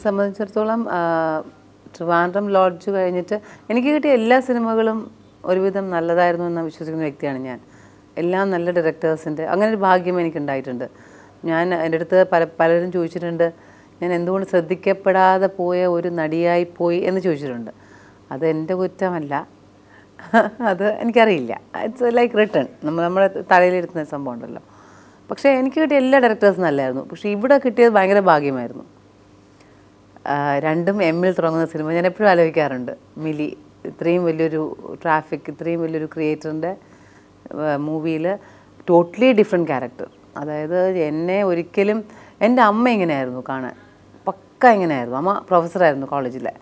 സംബന്ധിച്ചിടത്തോളം ട്രിവാൻഡ്രം ലോഡ്ജ് കഴിഞ്ഞിട്ട് എനിക്ക് കിട്ടിയ എല്ലാ സിനിമകളും ഒരുവിധം നല്ലതായിരുന്നു എന്ന് വിശ്വസിക്കുന്ന വ്യക്തിയാണ് ഞാൻ. എല്ലാം നല്ല ഡയറക്ടേഴ്സിൻ്റെ അങ്ങനെ ഒരു ഭാഗ്യം എനിക്കുണ്ടായിട്ടുണ്ട്. ഞാൻ എൻ്റെ അടുത്ത് പലരും ചോദിച്ചിട്ടുണ്ട്, ഞാൻ എന്തുകൊണ്ട് ശ്രദ്ധിക്കപ്പെടാതെ പോയ ഒരു നടിയായി പോയി എന്ന് ചോദിച്ചിട്ടുണ്ട്. അത് എൻ്റെ കുറ്റമല്ല, അത് എനിക്കറിയില്ല. ഇറ്റ്സ് ലൈക്ക് റിട്ടേൺ, നമ്മുടെ തലയിലിരുന്ന സംഭവം ഉണ്ടല്ലോ. പക്ഷേ എനിക്ക് കിട്ടിയ എല്ലാ ഡയറക്ടേഴ്സും നല്ലതായിരുന്നു. പക്ഷേ ഇവിടെ കിട്ടിയത് ഭയങ്കര ഭാഗ്യമായിരുന്നു. രണ്ടും എമ്മിൽ തുടങ്ങുന്ന സിനിമ ഞാൻ എപ്പോഴും ആലോചിക്കാറുണ്ട്. മിലി ഇത്രയും വലിയൊരു ട്രാഫിക്, ഇത്രയും വലിയൊരു ക്രിയേറ്ററിൻ്റെ മൂവിയിൽ ടോട്ടലി ഡിഫറെൻറ്റ് ക്യാരക്ടർ. അതായത് എന്നെ ഒരിക്കലും എൻ്റെ അമ്മ ഇങ്ങനെയായിരുന്നു കാണാൻ, പക്ക ഇങ്ങനെയായിരുന്നു. അമ്മ പ്രൊഫസറായിരുന്നു കോളേജിലെ.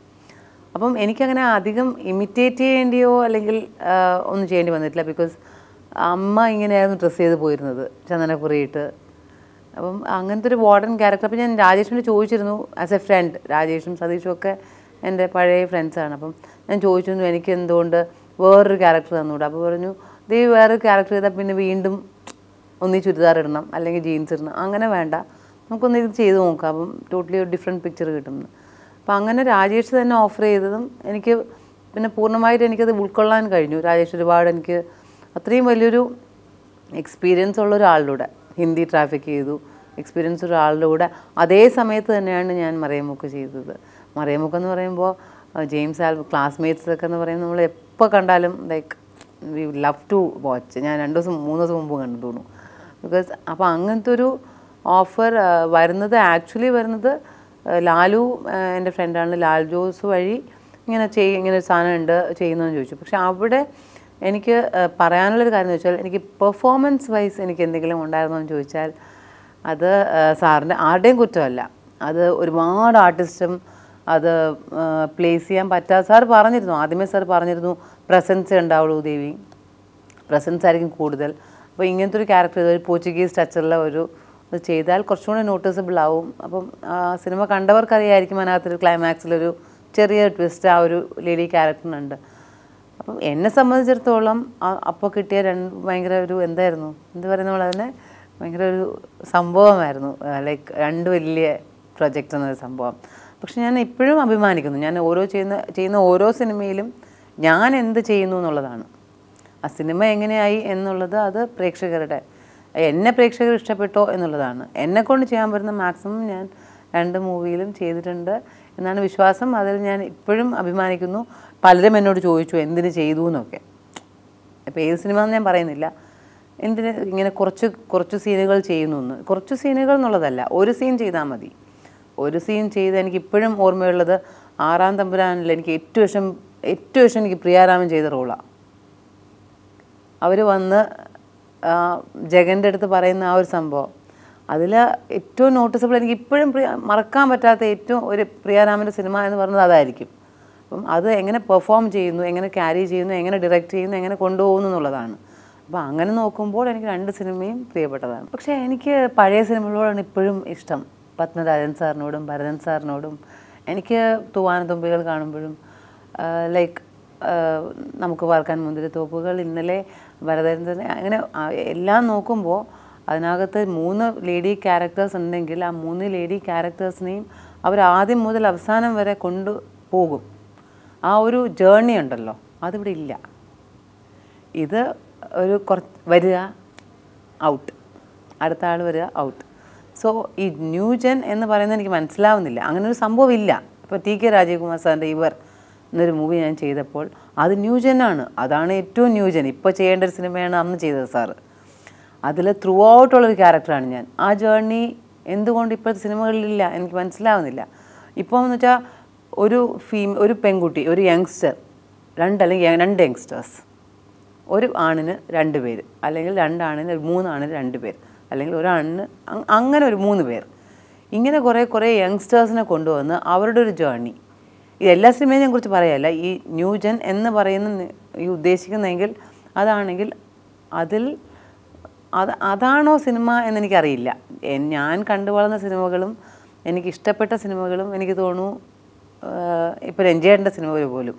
അപ്പം എനിക്കങ്ങനെ അധികം ഇമിറ്റേറ്റ് ചെയ്യേണ്ടിയോ അല്ലെങ്കിൽ ഒന്നും ചെയ്യേണ്ടി വന്നിട്ടില്ല. ബിക്കോസ് അമ്മ ഇങ്ങനെയായിരുന്നു ഡ്രസ്സ് ചെയ്ത് പോയിരുന്നത്, ചന്ദനക്കുറിയിട്ട്. അപ്പം അങ്ങനത്തെ ഒരു മോഡേൺ ക്യാരക്ടർ. അപ്പോൾ ഞാൻ രാജേഷിനോട് ചോദിച്ചിരുന്നു, ആസ് എ ഫ്രണ്ട്. രാജേഷും സതീഷും ഒക്കെ എൻ്റെ പഴയ ഫ്രണ്ട്സാണ്. അപ്പം ഞാൻ ചോദിച്ചിരുന്നു, എനിക്ക് എന്തുകൊണ്ട് വേറൊരു ക്യാരക്ടർ തന്നുകൂടെ? അപ്പോൾ പറഞ്ഞു, ഇത് വേറൊരു ക്യാരക്ടർ ചെയ്താൽ പിന്നെ വീണ്ടും ഒന്നീ ചുരിദാർ ഇടണം അല്ലെങ്കിൽ ജീൻസ് ഇടണം, അങ്ങനെ വേണ്ട, നമുക്കൊന്ന് ഇത് ചെയ്ത് നോക്കാം, അപ്പം ടോട്ടലി ഒരു ഡിഫറെൻറ്റ് പിക്ചർ കിട്ടുമെന്ന്. അപ്പം അങ്ങനെ രാജേഷ് തന്നെ ഓഫർ ചെയ്തതും എനിക്ക് പിന്നെ പൂർണ്ണമായിട്ട് എനിക്കത് ഉൾക്കൊള്ളാൻ കഴിഞ്ഞു. രാജേഷ് ഒരുപാട് എനിക്ക് അത്രയും വലിയൊരു എക്സ്പീരിയൻസ് ഉള്ള ഒരാളുടെ ഹിന്ദി ട്രാഫിക് ചെയ്തു, എക്സ്പീരിയൻസ് ഒരാളുടെ കൂടെ അതേ സമയത്ത് തന്നെയാണ് ഞാൻ മറിയമുക്ക് ചെയ്തത്. മറിയമുക്കെന്ന് പറയുമ്പോൾ ജെയിംസ് ആൽബം, ക്ലാസ്മേറ്റ്സൊക്കെ എന്ന് പറയുമ്പോൾ നമ്മൾ എപ്പോൾ കണ്ടാലും like we love to watch. ഞാൻ 2 ദിവസം 3 ദിവസം മുമ്പ് കണ്ടു തോന്നുന്നു. ബിക്കോസ് അപ്പോൾ അങ്ങനത്തെ ഒരു ഓഫർ വരുന്നത് ആക്ച്വലി വരുന്നത് ലാലു എൻ്റെ ഫ്രണ്ടാണ്, ലാൽ ജോസ് വഴി ഇങ്ങനെ ഒരു സാധനം ഉണ്ട് ചെയ്യുന്നതെന്ന് ചോദിച്ചു. പക്ഷെ അവിടെ എനിക്ക് പറയാനുള്ളൊരു കാര്യം എന്ന് വെച്ചാൽ, എനിക്ക് പെർഫോമൻസ് വൈസ് എനിക്ക് എന്തെങ്കിലും ഉണ്ടായിരുന്നോ എന്ന് ചോദിച്ചാൽ അത് സാറിൻ്റെ ആരുടെയും കുറ്റമല്ല. അത് ഒരുപാട് ആർട്ടിസ്റ്റും അത് പ്ലേസ് ചെയ്യാൻ പറ്റാതെ സാർ പറഞ്ഞിരുന്നു. ആദ്യമേ സാർ പറഞ്ഞിരുന്നു പ്രസൻസ് ഉണ്ടാവുള്ളൂ ദേവി, പ്രസൻസ് ആയിരിക്കും കൂടുതൽ. അപ്പോൾ ഇങ്ങനത്തെ ഒരു ക്യാരക്ടർ, ഒരു പോർച്ചുഗീസ് ടച്ചുള്ള ഒരു ഇത് ചെയ്താൽ കുറച്ചുകൂടി നോട്ടീസബിൾ ആവും. അപ്പം സിനിമ കണ്ടവർക്കറിയായിരിക്കും അതിനകത്തൊരു ക്ലൈമാക്സിലൊരു ചെറിയ ട്വിസ്റ്റ് ആ ഒരു ലേഡി ക്യാരക്ടറിനുണ്ട്. അപ്പം എന്നെ സംബന്ധിച്ചിടത്തോളം അപ്പോൾ കിട്ടിയ ഭയങ്കര ഒരു എന്തായിരുന്നു, എന്ത് പറയുന്ന പോലെ തന്നെ ഭയങ്കര ഒരു സംഭവമായിരുന്നു. ലൈക്ക് 2 വലിയ പ്രൊജക്റ്റ് എന്നൊരു സംഭവം. പക്ഷെ ഞാൻ ഇപ്പോഴും അഭിമാനിക്കുന്നു. ഞാൻ ചെയ്യുന്ന ഓരോ സിനിമയിലും ഞാൻ എന്ത് ചെയ്യുന്നു എന്നുള്ളതാണ്. ആ സിനിമ എങ്ങനെയായി എന്നുള്ളത് അത് എന്നെ പ്രേക്ഷകർ ഇഷ്ടപ്പെട്ടോ എന്നുള്ളതാണ്. എന്നെക്കൊണ്ട് ചെയ്യാൻ പറ്റുന്ന മാക്സിമം ഞാൻ 2 മൂവിയിലും ചെയ്തിട്ടുണ്ട് എന്നാണ് വിശ്വാസം. അതിൽ ഞാൻ ഇപ്പോഴും അഭിമാനിക്കുന്നു. പലരും എന്നോട് ചോദിച്ചു എന്തിന് ചെയ്തു എന്നൊക്കെ. ഇപ്പോൾ ഏത് സിനിമ എന്ന് ഞാൻ പറയുന്നില്ല, എന്തിന് ഇങ്ങനെ കുറച്ച് സീനുകൾ ചെയ്യുന്നു എന്ന്. കുറച്ച് സീനുകൾ എന്നുള്ളതല്ല, ഒരു സീൻ ചെയ്താൽ മതി. ഒരു സീൻ ചെയ്ത് എനിക്കിപ്പോഴും ഓർമ്മയുള്ളത് 6-ാം തമ്പുരാനിൽ എനിക്ക് ഏറ്റവും ഇഷ്ടം എനിക്ക് പ്രിയാരാമൻ ചെയ്ത റോളാണ്. അവർ വന്ന് ജഗൻ്റെ അടുത്ത് പറയുന്ന ആ ഒരു സംഭവം, അതിൽ ഏറ്റവും നോട്ടീസബിൾ, എനിക്ക് ഇപ്പോഴും മറക്കാൻ പറ്റാത്ത ഏറ്റവും ഒരു പ്രിയാരാമൻ്റെ സിനിമ എന്ന് പറയുന്നത് അതായിരിക്കും. അപ്പം അത് എങ്ങനെ പെർഫോം ചെയ്യുന്നു, എങ്ങനെ ക്യാരി ചെയ്യുന്നു, എങ്ങനെ ഡയറക്റ്റ് ചെയ്യുന്നു, എങ്ങനെ കൊണ്ടുപോകുന്നു എന്നുള്ളതാണ്. അപ്പോൾ അങ്ങനെ നോക്കുമ്പോൾ എനിക്ക് 2 സിനിമയും പ്രിയപ്പെട്ടതാണ്. പക്ഷേ എനിക്ക് പഴയ സിനിമകളോടാണ് ഇപ്പോഴും ഇഷ്ടം. പത്മരാജൻ സാറിനോടും ഭരതൻ സാറിനോടും. എനിക്ക് തൂവാനത്തുമ്പികൾ കാണുമ്പോഴും ലൈക്ക് നമുക്ക് വാർക്കാൻ മുന്തിരിത്തോപ്പുകൾ, ഇന്നലെ ഭരതേന്ദ്രൻ, അങ്ങനെ എല്ലാം നോക്കുമ്പോൾ അതിനകത്ത് 3 ലേഡി ക്യാരക്ടേഴ്സ് ഉണ്ടെങ്കിൽ ആ 3 ലേഡി ക്യാരക്ടേഴ്സിനെയും അവർ ആദ്യം മുതൽ അവസാനം വരെ കൊണ്ടുപോകും. ആ ഒരു ജേർണി ഉണ്ടല്ലോ, അതിവിടെ ഇല്ല. ഇത് ഒരു വരിക ഔട്ട്, അടുത്ത ആൾ വരിക ഔട്ട്. സോ ഈ ന്യൂജൻ എന്ന് പറയുന്നത് എനിക്ക് മനസ്സിലാവുന്നില്ല. അങ്ങനെ ഒരു സംഭവം ഇല്ല. ഇപ്പോൾ TK രാജീവ്കുമാർ സാറിൻ്റെ ഇവർ എന്നൊരു മൂവി ഞാൻ ചെയ്തപ്പോൾ അത് ന്യൂജനാണ്. അതാണ് ഏറ്റവും ന്യൂജൻ. ഇപ്പോൾ ചെയ്യേണ്ട ഒരു സിനിമയാണ് അന്ന് ചെയ്തത് സാറ്. അതിൽ ത്രൂ ഔട്ടുള്ളൊരു ക്യാരക്ടറാണ് ഞാൻ. ആ ജേർണി എന്തുകൊണ്ട് ഇപ്പോഴത്തെ സിനിമകളിലില്ല എനിക്ക് മനസ്സിലാവുന്നില്ല. ഇപ്പോൾ എന്ന് വെച്ചാൽ ഒരു പെൺകുട്ടി, ഒരു യങ്സ്റ്റർ, 2 അല്ലെങ്കിൽ 2 യങ്സ്റ്റേഴ്സ്, ഒരു ആണിന് 2 പേര്, അല്ലെങ്കിൽ 2 ആണിന് 3 ആണിന് 2 പേര്, അല്ലെങ്കിൽ ഒരാണിന് അങ്ങനെ ഒരു 3 പേർ, ഇങ്ങനെ കുറേ യങ്സ്റ്റേഴ്സിനെ കൊണ്ടുവന്ന് അവരുടെ ഒരു ജേർണി. ഇതെല്ലാ സിനിമയും ഞാൻ കുറിച്ച് പറയല്ല. ഈ ന്യൂജൻ എന്ന് പറയുന്ന ഈ ഉദ്ദേശിക്കുന്നതെങ്കിൽ അതാണെങ്കിൽ അതാണോ സിനിമ എന്നെനിക്കറിയില്ല. ഞാൻ കണ്ടു വളർന്ന സിനിമകളും എനിക്കിഷ്ടപ്പെട്ട സിനിമകളും എനിക്ക് തോന്നുന്നു ഇപ്പോൾ രഞ്ജിയേട്ടൻ്റെ സിനിമയിൽ പോലും,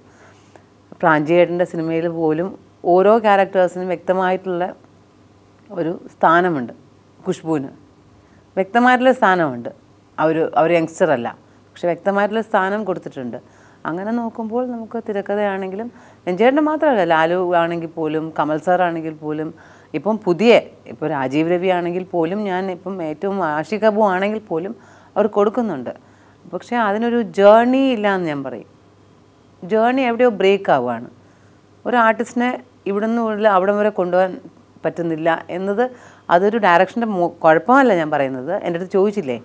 പ്രാഞ്ചിയേട്ടൻ്റെ സിനിമയിൽ പോലും ഓരോ ക്യാരക്ടേഴ്സിനും വ്യക്തമായിട്ടുള്ള ഒരു സ്ഥാനമുണ്ട്. ഖുഷ്ബുവിന് വ്യക്തമായിട്ടുള്ള സ്ഥാനമുണ്ട്. അവർ യങ്സ്റ്റർ അല്ല, പക്ഷെ വ്യക്തമായിട്ടുള്ള സ്ഥാനം കൊടുത്തിട്ടുണ്ട്. അങ്ങനെ നോക്കുമ്പോൾ നമുക്ക് തിരക്കഥയാണെങ്കിലും രഞ്ജേട്ടന് മാത്രമല്ല, ലാലു ആണെങ്കിൽ പോലും, കമൽ സാർ ആണെങ്കിൽ പോലും, ഇപ്പം ഇപ്പോൾ രാജീവ് രവി ആണെങ്കിൽ പോലും, ഞാൻ ഇപ്പം ഏറ്റവും ആഷിഖ് കപൂർ ആണെങ്കിൽ പോലും അവർ കൊടുക്കുന്നുണ്ട്. പക്ഷേ അതിനൊരു ജേർണി ഇല്ല എന്ന് ഞാൻ പറയും. ജേർണി എവിടെയോ ബ്രേക്ക് ആവുകയാണ്. ഒരു ആർട്ടിസ്റ്റിനെ ഇവിടെ നിന്ന് അവിടം വരെ കൊണ്ടുപോകാൻ പറ്റുന്നില്ല എന്നത് അതൊരു ഡയറക്ഷൻ്റെ കുഴപ്പമല്ല ഞാൻ പറയുന്നത്. എൻ്റെ അടുത്ത് ചോദിച്ചില്ലേ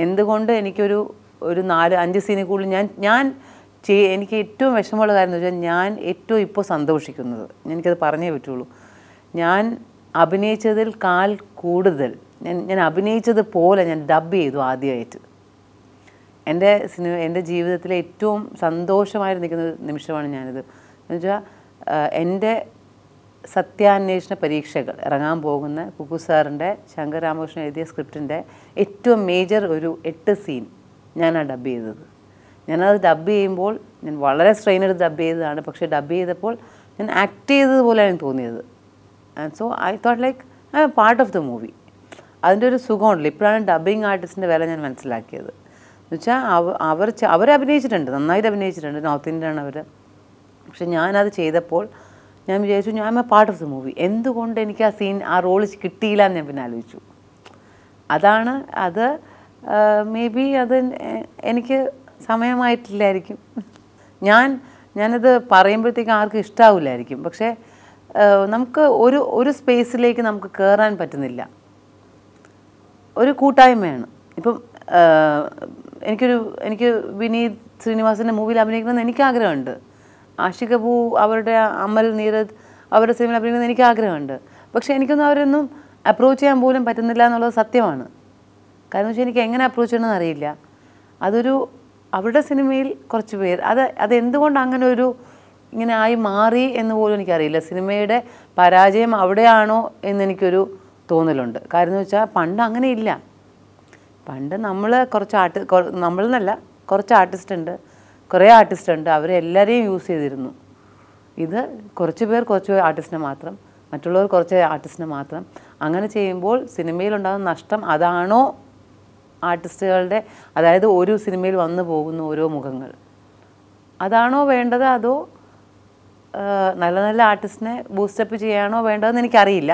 എന്തുകൊണ്ട് എനിക്കൊരു 4-5 സീനിൽ കൂടുതൽ എനിക്ക് ഏറ്റവും വിഷമമുള്ള കാര്യം എന്ന് വെച്ചാൽ, ഞാൻ ഏറ്റവും ഇപ്പോൾ സന്തോഷിക്കുന്നത്, എനിക്കത് പറഞ്ഞേ പറ്റുള്ളൂ, ഞാൻ അഭിനയിച്ചതിൽ കൂടുതൽ ഞാൻ അഭിനയിച്ചതുപോലെ ഞാൻ ഡബ് ചെയ്തു ആദ്യമായിട്ട്. എൻ്റെ ജീവിതത്തിലെ ഏറ്റവും സന്തോഷമായിട്ട് നിൽക്കുന്ന നിമിഷമാണ് ഞാനിത്. എന്നുവെച്ചാൽ എൻ്റെ സത്യാന്വേഷണ പരീക്ഷകൾ ഇറങ്ങാൻ പോകുന്ന കുക്കു സാറിൻ്റെ, ശങ്കർ രാമകൃഷ്ണൻ എഴുതിയ സ്ക്രിപ്റ്റിൻ്റെ ഏറ്റവും മേജർ ഒരു 8 സീൻ ഞാനാണ് ഡബ് ചെയ്തത്. ഞാനത് ഡബ് ചെയ്യുമ്പോൾ ഞാൻ വളരെ സ്ട്രെയിൻ എടുത്ത് ഡബ് ചെയ്തതാണ്. പക്ഷേ ഡബ് ചെയ്തപ്പോൾ ഞാൻ ആക്ട് ചെയ്തതുപോലെയാണ് തോന്നിയത്. And so I thought like I M part of the movie. അതിൻ്റെ ഒരു സുഖമുണ്ടല്ലോ. ഇപ്പോഴാണ് ഡബ്ബിങ് ആർട്ടിസ്റ്റിൻ്റെ വില ഞാൻ മനസ്സിലാക്കിയത്. എന്നുവെച്ചാൽ അവർ അഭിനയിച്ചിട്ടുണ്ട്, നന്നായിട്ട് അഭിനയിച്ചിട്ടുണ്ട്, നോർത്ത് ഇന്ത്യയാണ് അവർ. പക്ഷെ ഞാനത് ചെയ്തപ്പോൾ ഞാൻ വിചാരിച്ചു ഞാൻ A part of the movie. എന്തുകൊണ്ട് എനിക്ക് ആ റോള് കിട്ടിയില്ല എന്ന് ഞാൻ പിന്നെ ആലോചിച്ചു. അത് മേ ബി അത് എനിക്ക് സമയമായിട്ടില്ലായിരിക്കും. ഞാനത് പറയുമ്പോഴത്തേക്ക് ആർക്കും ഇഷ്ടാവില്ലായിരിക്കും. പക്ഷേ നമുക്ക് ഒരു സ്പേസിലേക്ക് നമുക്ക് കയറാൻ പറ്റുന്നില്ല. ഒരു കൂട്ടായ്മയാണ്. ഇപ്പം എനിക്ക് വിനീത് ശ്രീനിവാസൻ്റെ മൂവിയിൽ അഭിനയിക്കണമെന്ന് എനിക്ക് ആഗ്രഹമുണ്ട്. ആഷിഖ് കപൂർ അവരുടെ അമൽ, നീരദ് അവരുടെ സിനിമയിൽ അഭിനയിക്കുന്നത് എനിക്ക് ആഗ്രഹമുണ്ട്. പക്ഷേ എനിക്കൊന്നും അവരൊന്നും അപ്രോച്ച് ചെയ്യാൻ പോലും പറ്റുന്നില്ല എന്നുള്ളത് സത്യമാണ്. കാരണം വെച്ചാൽ എനിക്ക് എങ്ങനെ അപ്രോച്ച് ചെയ്യണമെന്ന് അറിയില്ല. അവരുടെ സിനിമയിൽ കുറച്ച് പേർ അതെന്തുകൊണ്ട് അങ്ങനെ ഇങ്ങനെ ആയി മാറി എന്ന് പോലും എനിക്കറിയില്ല. സിനിമയുടെ പരാജയം അവിടെയാണോ എന്നെനിക്കൊരു തോന്നലുണ്ട്. കാര്യം എന്ന് വെച്ചാൽ പണ്ട് അങ്ങനെയില്ല. പണ്ട് നമ്മളെന്നല്ല, കുറേ ആർട്ടിസ്റ്റ് ഉണ്ട്, അവരെല്ലാവരെയും യൂസ് ചെയ്തിരുന്നു. ഇത് കുറച്ച് ആർട്ടിസ്റ്റിനെ മാത്രം, മറ്റുള്ളവർ കുറച്ച് ആർട്ടിസ്റ്റിനെ മാത്രം. അങ്ങനെ ചെയ്യുമ്പോൾ സിനിമയിലുണ്ടാകുന്ന നഷ്ടം അതാണോ ആർട്ടിസ്റ്റുകളുടെ, അതായത് ഒരു സിനിമയിൽ വന്നു പോകുന്ന ഓരോ മുഖങ്ങൾ, അതാണോ വേണ്ടത്, അതോ നല്ല ആർട്ടിസ്റ്റിനെ ബൂസ്റ്റപ്പ് ചെയ്യാനോ വേണ്ടതെന്ന് എനിക്കറിയില്ല.